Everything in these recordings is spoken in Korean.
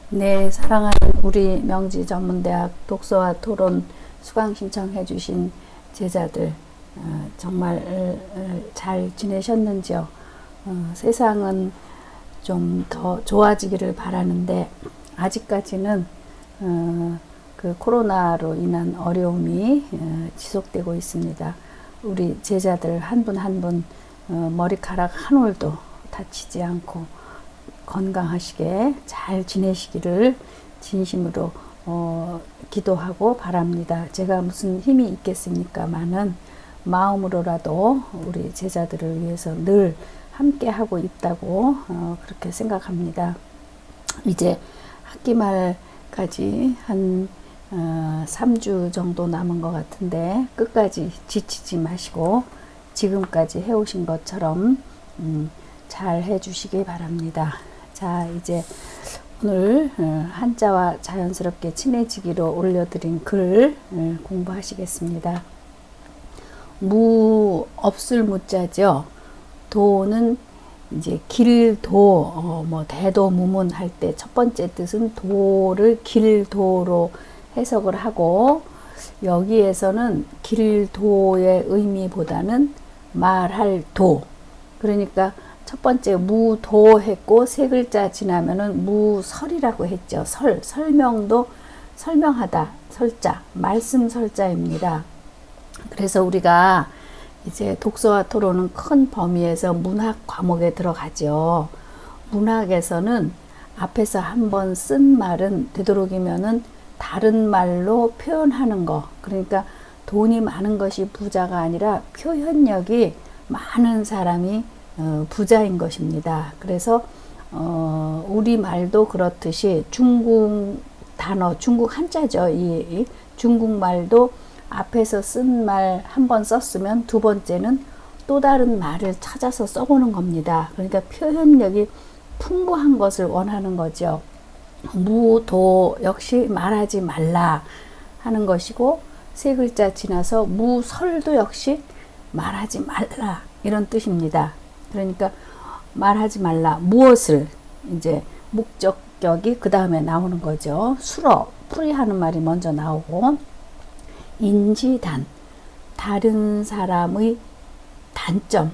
네, 사랑하는 우리 명지전문대학 독서와 토론 수강 신청해 주신 제자들, 정말 잘 지내셨는지요? 세상은 좀 더 좋아지기를 바라는데 아직까지는 그 코로나로 인한 어려움이 지속되고 있습니다. 우리 제자들 한 분 한 분 머리카락 한 올도 다치지 않고 건강하시게 잘 지내시기를 진심으로 기도하고 바랍니다. 제가 무슨 힘이 있겠습니까마는 마음으로라도 우리 제자들을 위해서 늘 함께 하고 있다고 그렇게 생각합니다. 이제 학기 말까지 한 3주 정도 남은 것 같은데 끝까지 지치지 마시고 지금까지 해오신 것처럼 잘 해주시기 바랍니다. 자, 이제 오늘 한자와 자연스럽게 친해지기로 올려드린 글 공부하시겠습니다. 무 없을 무자죠. 도는 이제 길도, 뭐 대도무문 할 때 첫 번째 뜻은 도를 길도로 해석을 하고, 여기에서는 길도의 의미보다는 말할 도, 그러니까 첫 번째 무도 했고 세 글자 지나면은 무설이라고 했죠. 설명도 설명하다, 설자, 말씀 설자입니다. 그래서 우리가 이제 독서와 토론은 큰 범위에서 문학 과목에 들어가죠. 문학에서는 앞에서 한번 쓴 말은 되도록이면은 다른 말로 표현하는 거. 그러니까 돈이 많은 것이 부자가 아니라 표현력이 많은 사람이 부자인 것입니다. 그래서 우리말도 그렇듯이 중국 단어, 중국 한자죠. 이 중국말도 앞에서 쓴 말 한 번 썼으면 두 번째는 또 다른 말을 찾아서 써보는 겁니다. 그러니까 표현력이 풍부한 것을 원하는 거죠. 무도 역시 말하지 말라 하는 것이고, 세 글자 지나서 무설도 역시 말하지 말라 이런 뜻입니다. 그러니까 말하지 말라, 무엇을, 이제 목적격이 그 다음에 나오는 거죠. 수러, 풀이하는 말이 먼저 나오고, 인지단, 다른 사람의 단점,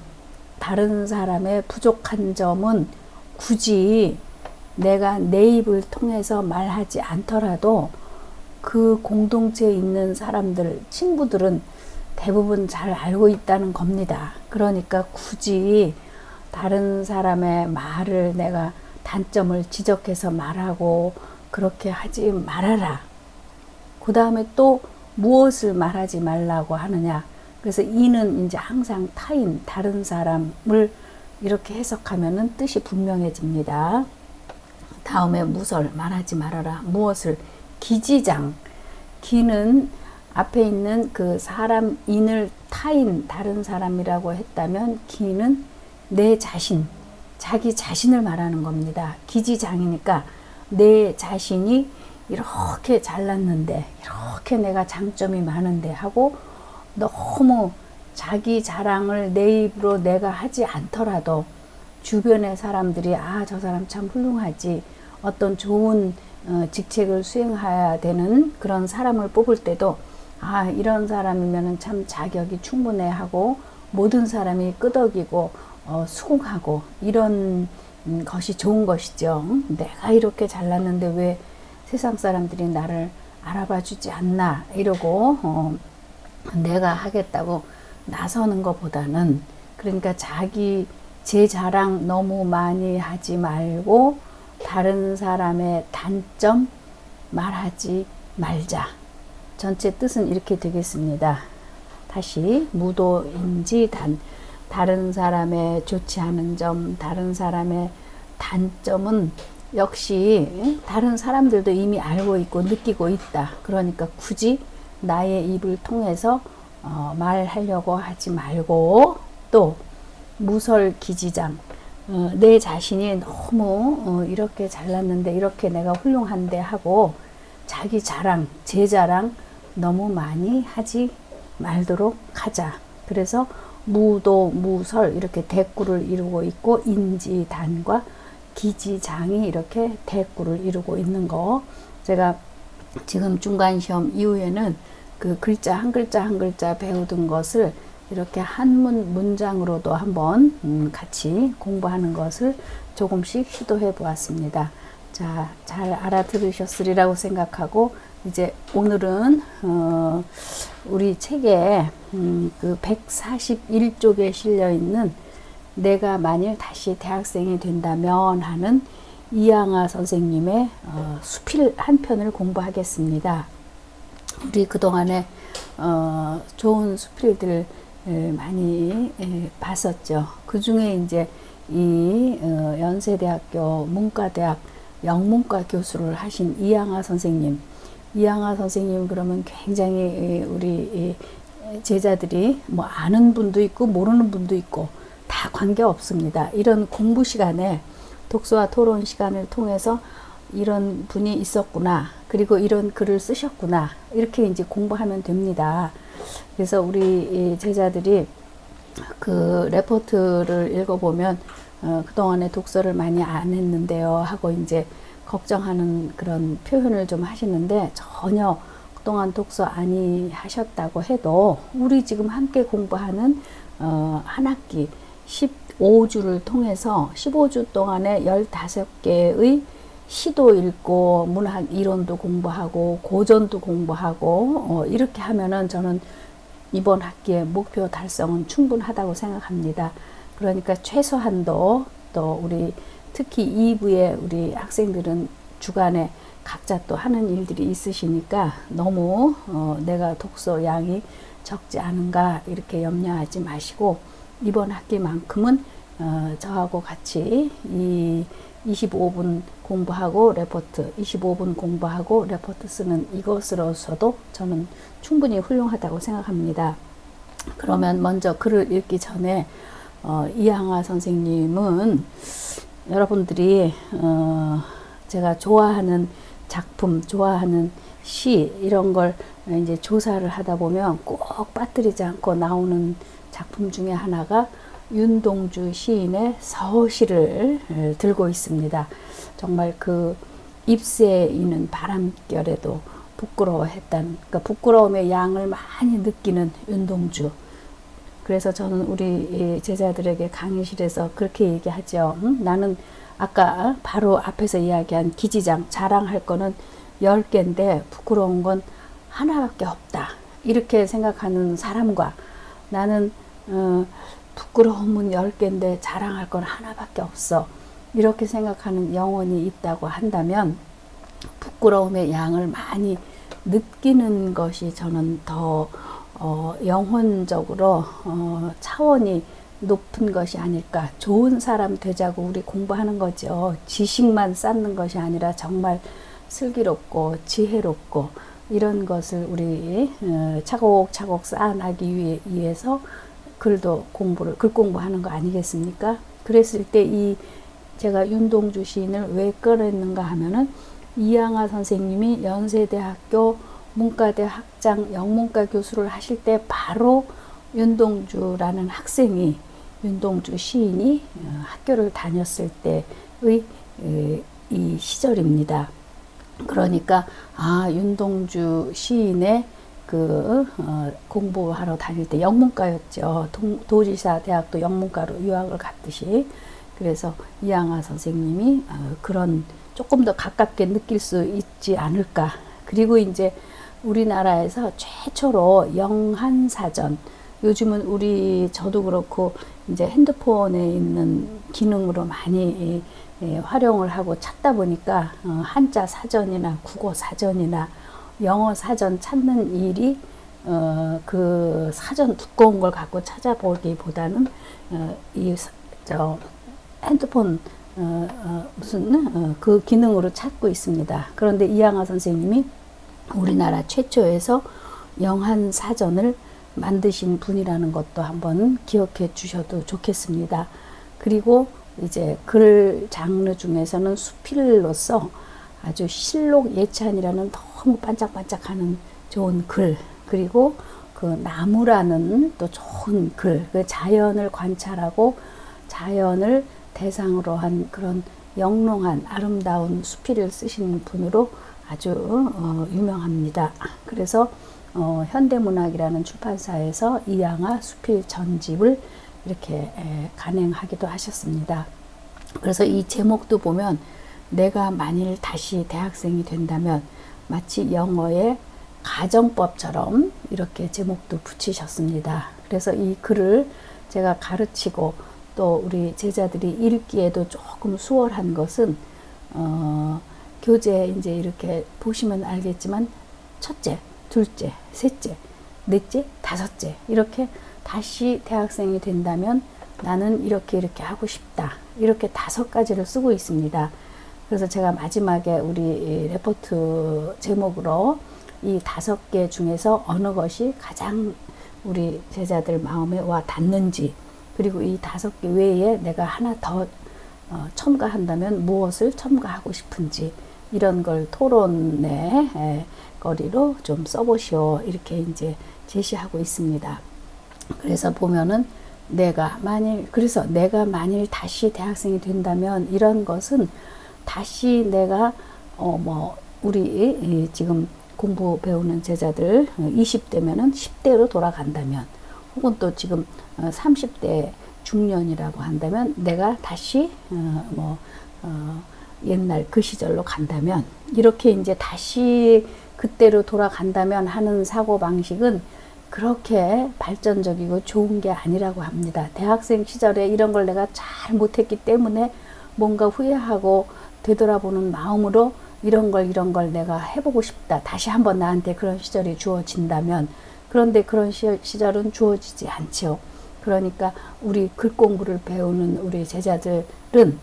다른 사람의 부족한 점은 굳이 내가 내 입을 통해서 말하지 않더라도 그 공동체에 있는 사람들, 친구들은 대부분 잘 알고 있다는 겁니다. 그러니까 굳이 다른 사람의 말을 내가 단점을 지적해서 말하고 그렇게 하지 말아라. 그 다음에 또 무엇을 말하지 말라고 하느냐. 그래서 이는 이제 항상 타인, 다른 사람을 이렇게 해석하면은 뜻이 분명해집니다. 다음에 무설, 말하지 말아라. 무엇을, 기지장. 기는 앞에 있는 그 사람 인을 타인, 다른 사람이라고 했다면 기는 내 자신, 자기 자신을 말하는 겁니다. 기지장이니까 내 자신이 이렇게 잘났는데, 이렇게 내가 장점이 많은데 하고 너무 자기 자랑을 내 입으로 내가 하지 않더라도 주변의 사람들이 아, 저 사람 참 훌륭하지, 어떤 좋은 직책을 수행해야 되는 그런 사람을 뽑을 때도 아, 이런 사람이면 참 자격이 충분해 하고 모든 사람이 끄덕이고 수긍하고 이런 것이 좋은 것이죠. 내가 이렇게 잘났는데 왜 세상 사람들이 나를 알아봐 주지 않나 이러고 내가 하겠다고 나서는 것보다는, 그러니까 자기 제 자랑 너무 많이 하지 말고 다른 사람의 단점 말하지 말자. 전체 뜻은 이렇게 되겠습니다. 다시 무도인지단, 다른 사람의 좋지 않은 점, 다른 사람의 단점은 역시 다른 사람들도 이미 알고 있고 느끼고 있다. 그러니까 굳이 나의 입을 통해서 말하려고 하지 말고, 또 무설기지장, 내 자신이 너무 이렇게 잘났는데 이렇게 내가 훌륭한데 하고 자기 자랑, 제 자랑 너무 많이 하지 말도록 하자. 그래서 무도, 무설 이렇게 대꾸를 이루고 있고, 인지단과 기지장이 이렇게 대꾸를 이루고 있는 거. 제가 지금 중간시험 이후에는 그 글자 한 글자 한 글자 배우던 것을 이렇게 한문 문장으로도 한번 같이 공부하는 것을 조금씩 시도해 보았습니다. 자, 잘 알아들으셨으리라고 생각하고 이제 오늘은 우리 책에 그 141쪽에 실려 있는 내가 만일 다시 대학생이 된다면 하는 이양아 선생님의 수필 한 편을 공부하겠습니다. 우리 그동안에 좋은 수필들 많이 봤었죠. 그 중에 이제 이 연세대학교 문과대학 영문과 교수를 하신 이양아 선생님 그러면 굉장히 우리 제자들이 뭐 아는 분도 있고 모르는 분도 있고 다 관계 없습니다. 이런 공부 시간에 독서와 토론 시간을 통해서 이런 분이 있었구나, 그리고 이런 글을 쓰셨구나, 이렇게 이제 공부하면 됩니다. 그래서 우리 제자들이 그 레포트를 읽어보면 그동안에 독서를 많이 안 했는데요 하고 이제 걱정하는 그런 표현을 좀 하시는데, 전혀 그동안 독서 아니 하셨다고 해도 우리 지금 함께 공부하는 한 학기 15주를 통해서 15주 동안에 15개의 시도 읽고 문학 이론도 공부하고 고전도 공부하고 이렇게 하면은 저는 이번 학기의 목표 달성은 충분하다고 생각합니다. 그러니까 최소한도 또 우리 특히 2부에 우리 학생들은 주간에 각자 또 하는 일들이 있으시니까 너무 내가 독서 양이 적지 않은가 이렇게 염려하지 마시고, 이번 학기만큼은 저하고 같이 이 25분 공부하고 레포트, 25분 공부하고 레포트 쓰는 이것으로서도 저는 충분히 훌륭하다고 생각합니다. 그러면 먼저 글을 읽기 전에 이양아 선생님은 여러분들이 제가 좋아하는 작품, 좋아하는 시 이런 걸 이제 조사를 하다 보면 꼭 빠뜨리지 않고 나오는 작품 중에 하나가 윤동주 시인의 서시를 들고 있습니다. 정말 그 잎새에 있는 바람결에도 부끄러워했다는, 그러니까 부끄러움의 양을 많이 느끼는 윤동주. 그래서 저는 우리 제자들에게 강의실에서 그렇게 얘기하죠. 나는 아까 바로 앞에서 이야기한 기지장, 자랑할 거는 10개인데 부끄러운 건 하나밖에 없다, 이렇게 생각하는 사람과 나는 부끄러움은 10개인데 자랑할 건 하나밖에 없어, 이렇게 생각하는 영혼이 있다고 한다면 부끄러움의 양을 많이 느끼는 것이 저는 더 영혼적으로 차원이 높은 것이 아닐까. 좋은 사람 되자고 우리 공부하는 거죠. 지식만 쌓는 것이 아니라 정말 슬기롭고 지혜롭고 이런 것을 우리 차곡차곡 쌓아나기 위해서 글 공부하는 거 아니겠습니까? 그랬을 때 제가 윤동주 시인을 왜 꺼냈는가 하면은 이양아 선생님이 연세대학교 문과대 학장 영문과 교수를 하실 때 바로 윤동주라는 학생이, 윤동주 시인이 학교를 다녔을 때의 이 시절입니다. 그러니까 윤동주 시인의 그 공부하러 다닐 때 영문과였죠. 도지사 대학도 영문과로 유학을 갔듯이. 그래서 이양아 선생님이 그런 조금 더 가깝게 느낄 수 있지 않을까. 그리고 이제 우리나라에서 최초로 영한사전, 요즘은 저도 그렇고 이제 핸드폰에 있는 기능으로 많이 활용을 하고 찾다 보니까 한자 사전이나 국어 사전이나 영어 사전 찾는 일이 그 사전 두꺼운 걸 갖고 찾아보기보다는 핸드폰 그 기능으로 찾고 있습니다. 그런데 이양아 선생님이 우리나라 최초에서 영한사전을 만드신 분이라는 것도 한번 기억해 주셔도 좋겠습니다. 그리고 이제 글 장르 중에서는 수필로서 아주 실록 예찬이라는 너무 반짝반짝하는 좋은 글, 그리고 그 나무라는 또 좋은 글, 그 자연을 관찰하고 자연을 대상으로 한 그런 영롱한 아름다운 수필을 쓰시는 분으로 아주 유명합니다. 그래서 현대문학이라는 출판사에서 이양화 수필 전집을 이렇게 간행하기도 하셨습니다. 그래서 이 제목도 보면 내가 만일 다시 대학생이 된다면 마치 영어의 가정법처럼 이렇게 제목도 붙이셨습니다. 그래서 이 글을 제가 가르치고 또 우리 제자들이 읽기에도 조금 수월한 것은 교재 이제 이렇게 보시면 알겠지만 첫째, 둘째, 셋째, 넷째, 다섯째 이렇게 다시 대학생이 된다면 나는 이렇게 하고 싶다. 이렇게 5가지를 쓰고 있습니다. 그래서 제가 마지막에 우리 레포트 제목으로 이 5개 중에서 어느 것이 가장 우리 제자들 마음에 와 닿는지, 그리고 이 5개 외에 내가 하나 더 첨가한다면 무엇을 첨가하고 싶은지, 이런 걸 토론의 거리로 좀 써보시오. 이렇게 이제 제시하고 있습니다. 그래서 보면은 내가 만일 다시 대학생이 된다면, 이런 것은 다시 내가 우리 지금 공부 배우는 제자들 20대면은 10대로 돌아간다면, 혹은 또 지금 30대 중년이라고 한다면 내가 다시 옛날 그 시절로 간다면, 이렇게 이제 다시 그때로 돌아간다면 하는 사고 방식은 그렇게 발전적이고 좋은 게 아니라고 합니다. 대학생 시절에 이런 걸 내가 잘 못했기 때문에 뭔가 후회하고 되돌아보는 마음으로 이런 걸 내가 해보고 싶다. 다시 한번 나한테 그런 시절이 주어진다면, 그런데 그런 시절은 주어지지 않죠. 그러니까 우리 글 공부를 배우는 우리 제자들은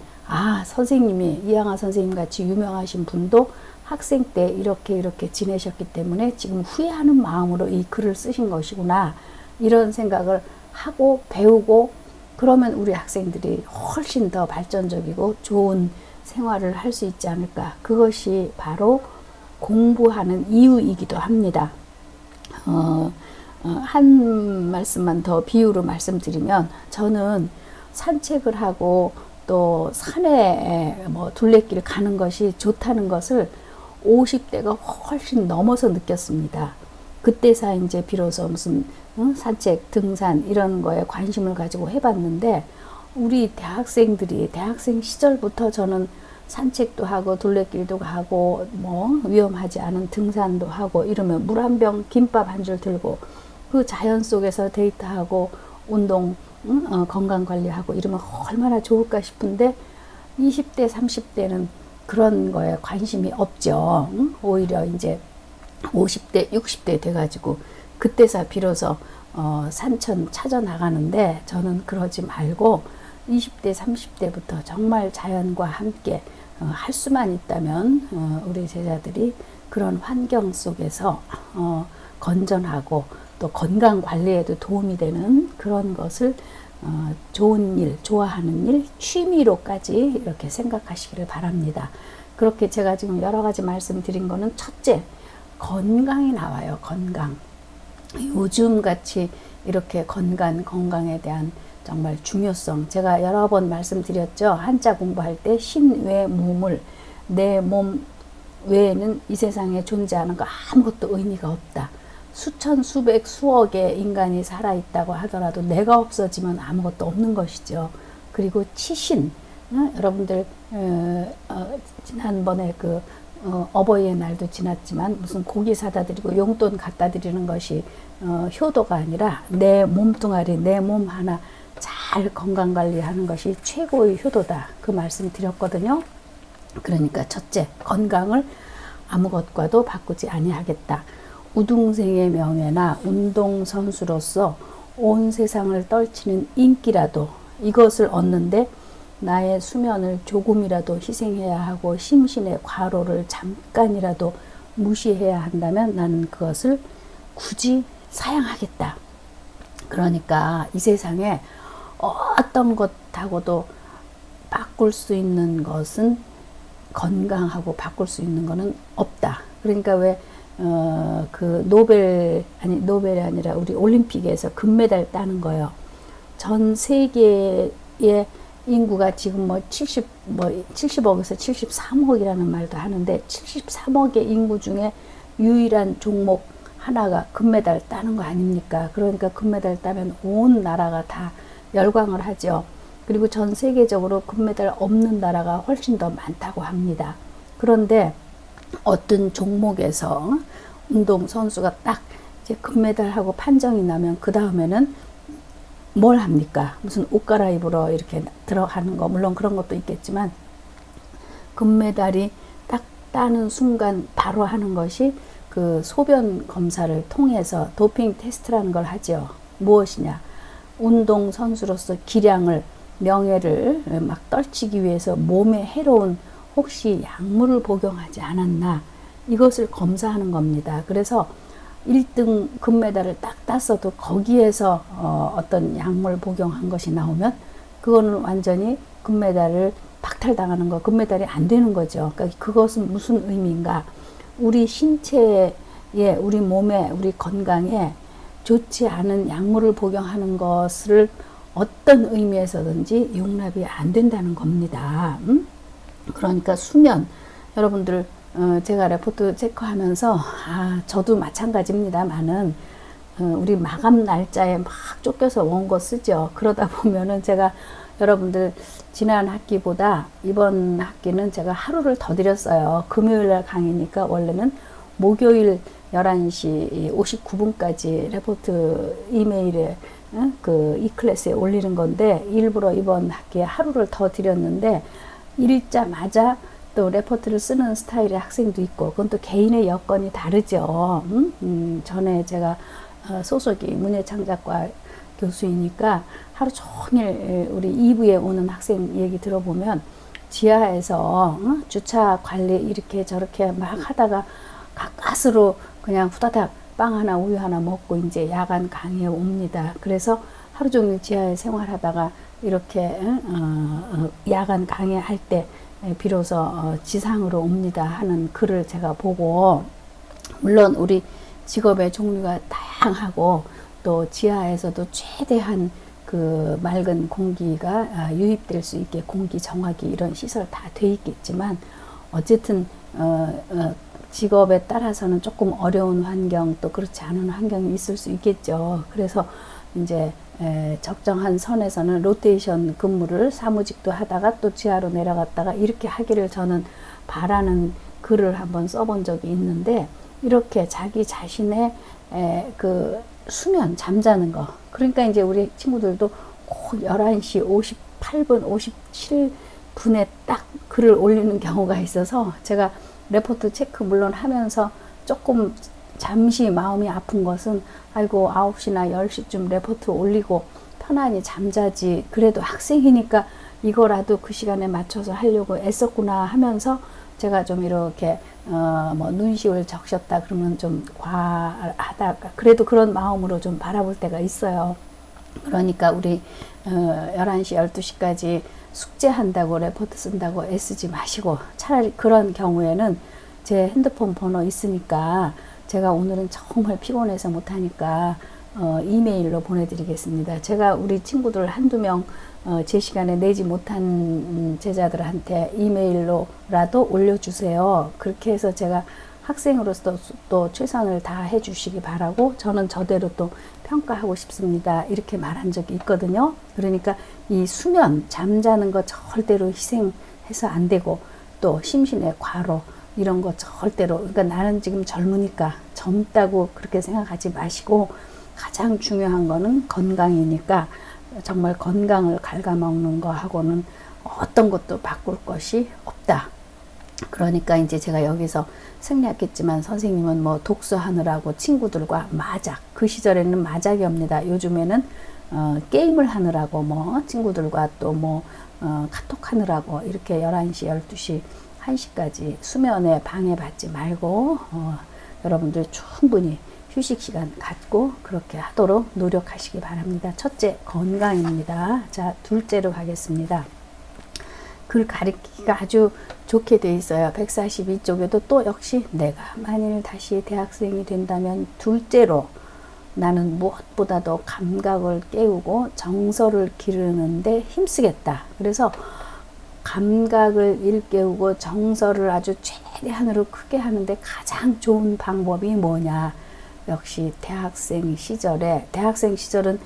선생님이 이양화 선생님 같이 유명하신 분도 학생 때 이렇게 지내셨기 때문에 지금 후회하는 마음으로 이 글을 쓰신 것이구나, 이런 생각을 하고 배우고, 그러면 우리 학생들이 훨씬 더 발전적이고 좋은 생활을 할 수 있지 않을까. 그것이 바로 공부하는 이유이기도 합니다. 한 말씀만 더 비유로 말씀드리면, 저는 산책을 하고 또 산에 둘레길 가는 것이 좋다는 것을 50대가 훨씬 넘어서 느꼈습니다. 그때서 이제 비로소 무슨 산책, 등산 이런 거에 관심을 가지고 해봤는데, 우리 대학생 시절부터 저는 산책도 하고 둘레길도 가고 위험하지 않은 등산도 하고, 이러면 물 한 병, 김밥 한 줄 들고 그 자연 속에서 데이트하고 운동, 건강관리하고 이러면 얼마나 좋을까 싶은데, 20대, 30대는 그런 거에 관심이 없죠. 오히려 이제 50대, 60대 돼가지고 그때서 비로소 산천 찾아 나가는데, 저는 그러지 말고 20대, 30대부터 정말 자연과 함께 할 수만 있다면 우리 제자들이 그런 환경 속에서 건전하고 또 건강 관리에도 도움이 되는 그런 것을 좋은 일, 좋아하는 일, 취미로까지 이렇게 생각하시기를 바랍니다. 그렇게 제가 지금 여러 가지 말씀드린 거는, 첫째, 건강이 나와요. 건강. 요즘 같이 이렇게 건강에 대한 정말 중요성, 제가 여러 번 말씀드렸죠. 한자 공부할 때 신외무물, 내 몸 외에는 이 세상에 존재하는 거 아무것도 의미가 없다. 수천, 수백, 수억의 인간이 살아있다고 하더라도 내가 없어지면 아무것도 없는 것이죠. 그리고 치신, 여러분들 지난번에 어버이의 날도 지났지만 무슨 고기 사다 드리고 용돈 갖다 드리는 것이 효도가 아니라 내 몸뚱아리, 내 몸 하나 잘 건강관리하는 것이 최고의 효도다. 그 말씀 드렸거든요. 그러니까 첫째, 건강을 아무것과도 바꾸지 아니하겠다. 우등생의 명예나 운동선수로서 온 세상을 떨치는 인기라도, 이것을 얻는데 나의 수면을 조금이라도 희생해야 하고 심신의 과로를 잠깐이라도 무시해야 한다면 나는 그것을 굳이 사양하겠다. 그러니까 이 세상에 어떤 것하고도 바꿀 수 있는 것은, 건강하고 바꿀 수 있는 것은 없다. 그러니까 왜 노벨이 아니라 우리 올림픽에서 금메달 따는 거요. 전 세계의 인구가 지금 뭐 70억에서 73억이라는 말도 하는데 73억의 인구 중에 유일한 종목 하나가 금메달 따는 거 아닙니까? 그러니까 금메달 따면 온 나라가 다 열광을 하죠. 그리고 전 세계적으로 금메달 없는 나라가 훨씬 더 많다고 합니다. 그런데 어떤 종목에서 운동 선수가 딱 이제 금메달하고 판정이 나면 그 다음에는 뭘 합니까? 무슨 옷 갈아입으러 이렇게 들어가는 거, 물론 그런 것도 있겠지만 금메달이 딱 따는 순간 바로 하는 것이 그 소변 검사를 통해서 도핑 테스트라는 걸 하죠. 무엇이냐? 운동 선수로서 기량을, 명예를 막 떨치기 위해서 몸에 해로운 혹시 약물을 복용하지 않았나, 이것을 검사하는 겁니다. 그래서 1등 금메달을 딱 땄어도 거기에서 어떤 약물 복용한 것이 나오면 그거는 완전히 금메달을 박탈당하는 거, 금메달이 안 되는 거죠. 그러니까 그것은 무슨 의미인가? 우리 신체에, 우리 몸에, 우리 건강에 좋지 않은 약물을 복용하는 것을 어떤 의미에서든지 용납이 안 된다는 겁니다. 그러니까 수면, 여러분들 제가 레포트 체크하면서 저도 마찬가지입니다만은 우리 마감 날짜에 막 쫓겨서 원고 쓰죠. 그러다 보면은 제가 여러분들 지난 학기보다 이번 학기는 제가 하루를 더 드렸어요. 금요일날 강의니까 원래는 목요일 11시 59분까지 레포트 이메일에 그 이클래스에 올리는 건데 일부러 이번 학기에 하루를 더 드렸는데 읽자마자 또 레포트를 쓰는 스타일의 학생도 있고 그건 또 개인의 여건이 다르죠. 전에 제가 소속이 문예창작과 교수이니까 하루 종일 우리 2부에 오는 학생 얘기 들어보면 지하에서 주차 관리 이렇게 저렇게 막 하다가 가까스로 그냥 후다닥 빵 하나 우유 하나 먹고 이제 야간 강의에 옵니다. 그래서 하루 종일 지하에 생활하다가 이렇게 야간 강의할 때 비로소 지상으로 옵니다 하는 글을 제가 보고, 물론 우리 직업의 종류가 다양하고 또 지하에서도 최대한 그 맑은 공기가 유입될 수 있게 공기 정화기 이런 시설 다 돼 있겠지만 어쨌든 직업에 따라서는 조금 어려운 환경 또 그렇지 않은 환경이 있을 수 있겠죠. 그래서 이제 적정한 선에서는 로테이션 근무를 사무직도 하다가 또 지하로 내려갔다가 이렇게 하기를 저는 바라는 글을 한번 써본 적이 있는데, 이렇게 자기 자신의 그 수면, 잠자는 거, 그러니까 이제 우리 친구들도 꼭 11시 58분 57분에 딱 글을 올리는 경우가 있어서 제가 레포트 체크 물론 하면서 조금 잠시 마음이 아픈 것은 아이고 9시나 10시쯤 레포트 올리고 편안히 잠자지, 그래도 학생이니까 이거라도 그 시간에 맞춰서 하려고 애썼구나 하면서 제가 좀 이렇게 뭐 눈시울 적셨다 그러면 좀 과하다, 그래도 그런 마음으로 좀 바라볼 때가 있어요. 그러니까 우리 11시 12시까지 숙제한다고 레포트 쓴다고 애쓰지 마시고 차라리 그런 경우에는 제 핸드폰 번호 있으니까 제가 오늘은 정말 피곤해서 못하니까 이메일로 보내드리겠습니다. 제가 우리 친구들 한두 명 제 시간에 내지 못한 제자들한테 이메일로라도 올려주세요. 그렇게 해서 제가 학생으로서 또 최선을 다해 주시기 바라고, 저는 저대로 또 평가하고 싶습니다. 이렇게 말한 적이 있거든요. 그러니까 이 수면, 잠자는 거 절대로 희생해서 안 되고, 또 심신의 과로 이런 거 절대로, 그러니까 나는 지금 젊으니까 젊다고 그렇게 생각하지 마시고, 가장 중요한 거는 건강이니까 정말 건강을 갉아먹는 거하고는 어떤 것도 바꿀 것이 없다. 그러니까 이제 제가 여기서 생략했지만 선생님은 뭐 독서하느라고 친구들과 마작, 그 시절에는 마작이 옵니다. 요즘에는 게임을 하느라고 뭐 친구들과 또 뭐 카톡하느라고 이렇게 11시, 12시, 1시까지 수면에 방해받지 말고 여러분들 충분히 휴식 시간 갖고 그렇게 하도록 노력하시기 바랍니다. 첫째, 건강입니다. 자, 둘째로 가겠습니다. 글 가리키기가 아주 좋게 돼 있어요. 142쪽에도 또 역시 내가 만일 다시 대학생이 된다면 둘째로 나는 무엇보다도 감각을 깨우고 정서를 기르는데 힘쓰겠다. 그래서 감각을 일깨우고 정서를 아주 최대한으로 크게 하는데 가장 좋은 방법이 뭐냐? 역시 대학생 시절은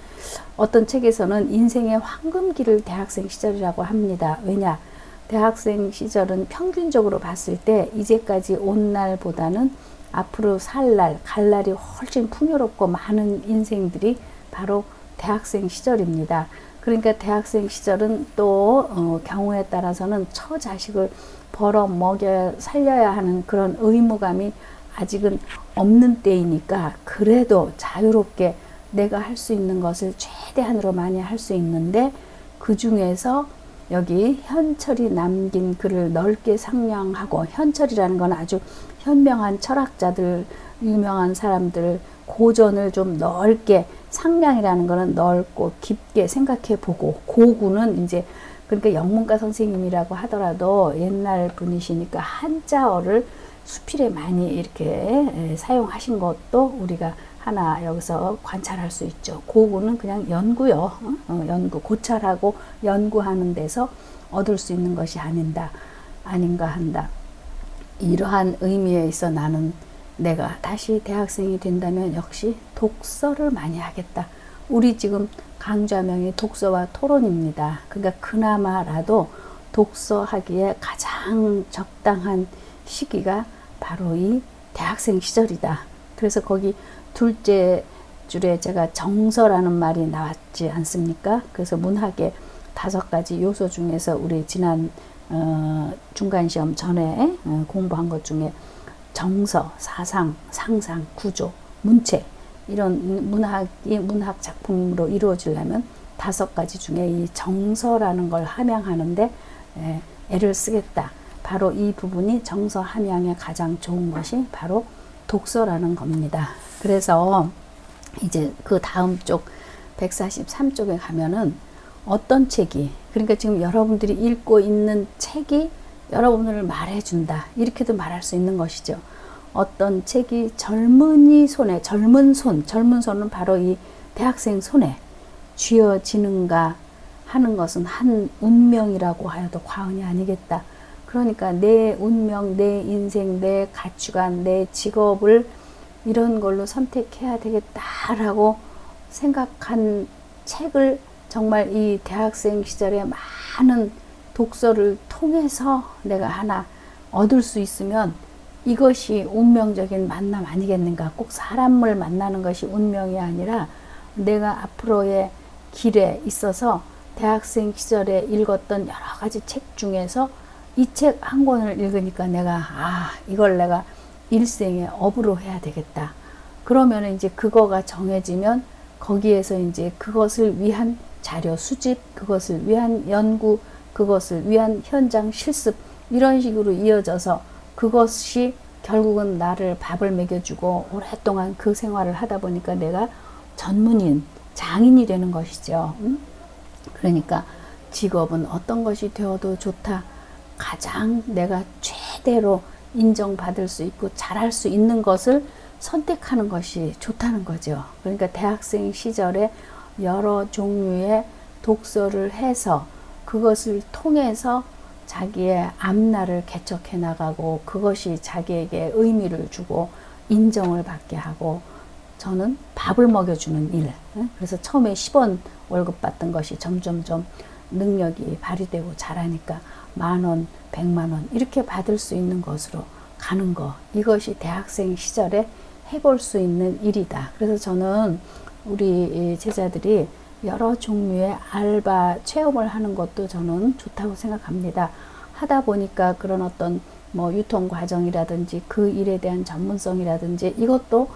어떤 책에서는 인생의 황금기를 대학생 시절이라고 합니다. 왜냐? 대학생 시절은 평균적으로 봤을 때 이제까지 온 날보다는 앞으로 살 날, 갈 날이 훨씬 풍요롭고 많은 인생들이 바로 대학생 시절입니다. 그러니까 대학생 시절은 또 경우에 따라서는 처자식을 벌어 먹여 살려야 하는 그런 의무감이 아직은 없는 때이니까 그래도 자유롭게 내가 할 수 있는 것을 최대한으로 많이 할 수 있는데, 그 중에서 여기 현철이 남긴 글을 넓게 상냥하고, 현철이라는 건 아주 현명한 철학자들, 유명한 사람들 고전을 좀 넓게, 상냥이라는 거는 넓고 깊게 생각해 보고, 고구는 이제 그러니까 영문과 선생님이라고 하더라도 옛날 분이시니까 한자어를 수필에 많이 이렇게 사용하신 것도 우리가 하나 여기서 관찰할 수 있죠. 고구는 그냥 연구요. 연구, 고찰하고 연구하는 데서 얻을 수 있는 것이 아닌가 한다. 이러한 의미에 있어 나는 내가 다시 대학생이 된다면 역시 독서를 많이 하겠다. 우리 지금 강좌명이 독서와 토론입니다. 그러니까 그나마라도 독서하기에 가장 적당한 시기가 바로 이 대학생 시절이다. 그래서 거기 둘째 줄에 제가 정서라는 말이 나왔지 않습니까? 그래서 문학의 5가지 요소 중에서 우리 지난 중간시험 전에 공부한 것 중에 정서, 사상, 상상, 구조, 문체, 이런 문학 작품으로 이루어지려면 5가지 중에 이 정서라는 걸 함양하는데 애를 쓰겠다. 바로 이 부분이 정서 함양에 가장 좋은 것이 바로 독서라는 겁니다. 그래서 이제 그 다음 쪽 143쪽에 가면은 어떤 책이, 그러니까 지금 여러분들이 읽고 있는 책이 여러분을 말해준다, 이렇게도 말할 수 있는 것이죠. 어떤 책이 젊은이 손에, 젊은 손은 바로 이 대학생 손에 쥐어지는가 하는 것은 한 운명이라고 하여도 과언이 아니겠다. 그러니까 내 운명, 내 인생, 내 가치관, 내 직업을 이런 걸로 선택해야 되겠다라고 생각한 책을 정말 이 대학생 시절에 많은 독서를 통해서 내가 하나 얻을 수 있으면 이것이 운명적인 만남 아니겠는가. 꼭 사람을 만나는 것이 운명이 아니라 내가 앞으로의 길에 있어서 대학생 시절에 읽었던 여러 가지 책 중에서 이 책 한 권을 읽으니까 내가 이걸 내가 일생의 업으로 해야 되겠다. 그러면 이제 그거가 정해지면 거기에서 이제 그것을 위한 자료 수집, 그것을 위한 연구, 그것을 위한 현장 실습, 이런 식으로 이어져서 그것이 결국은 나를 밥을 먹여주고 오랫동안 그 생활을 하다 보니까 내가 전문인, 장인이 되는 것이죠. 그러니까 직업은 어떤 것이 되어도 좋다. 가장 내가 최대로 인정받을 수 있고 잘할 수 있는 것을 선택하는 것이 좋다는 거죠. 그러니까 대학생 시절에 여러 종류의 독서를 해서 그것을 통해서 자기의 앞날을 개척해 나가고 그것이 자기에게 의미를 주고 인정을 받게 하고, 저는 밥을 먹여주는 일. 그래서 처음에 10원 월급 받던 것이 점점점 능력이 발휘되고 잘하니까 10,000원, 1,000,000원 이렇게 받을 수 있는 것으로 가는 거. 이것이 대학생 시절에 해볼 수 있는 일이다. 그래서 저는 우리 제자들이 여러 종류의 알바 체험을 하는 것도 저는 좋다고 생각합니다. 하다 보니까 그런 어떤 유통 과정이라든지 그 일에 대한 전문성이라든지 이것도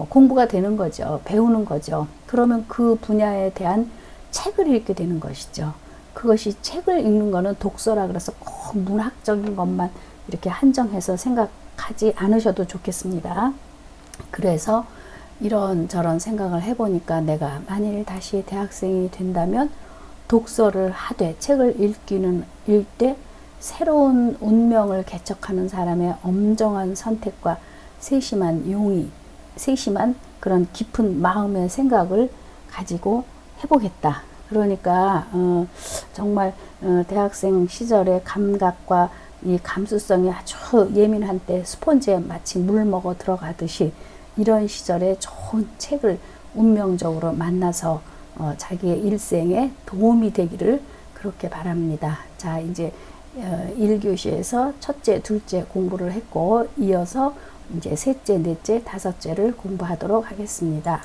공부가 되는 거죠. 배우는 거죠. 그러면 그 분야에 대한 책을 읽게 되는 것이죠. 그것이 책을 읽는 거는 독서라 그래서 꼭 문학적인 것만 이렇게 한정해서 생각하지 않으셔도 좋겠습니다. 그래서 이런저런 생각을 해보니까 내가 만일 다시 대학생이 된다면 독서를 하되 책을 읽되 새로운 운명을 개척하는 사람의 엄정한 선택과 세심한 용의, 세심한 그런 깊은 마음의 생각을 가지고 해보겠다. 그러니까 정말 대학생 시절의 감각과 이 감수성이 아주 예민한 때 스폰지에 마치 물 먹어 들어가듯이 이런 시절에 좋은 책을 운명적으로 만나서 자기의 일생에 도움이 되기를 그렇게 바랍니다. 자, 이제 1교시에서 첫째, 둘째 공부를 했고 이어서 이제 셋째, 넷째, 다섯째를 공부하도록 하겠습니다.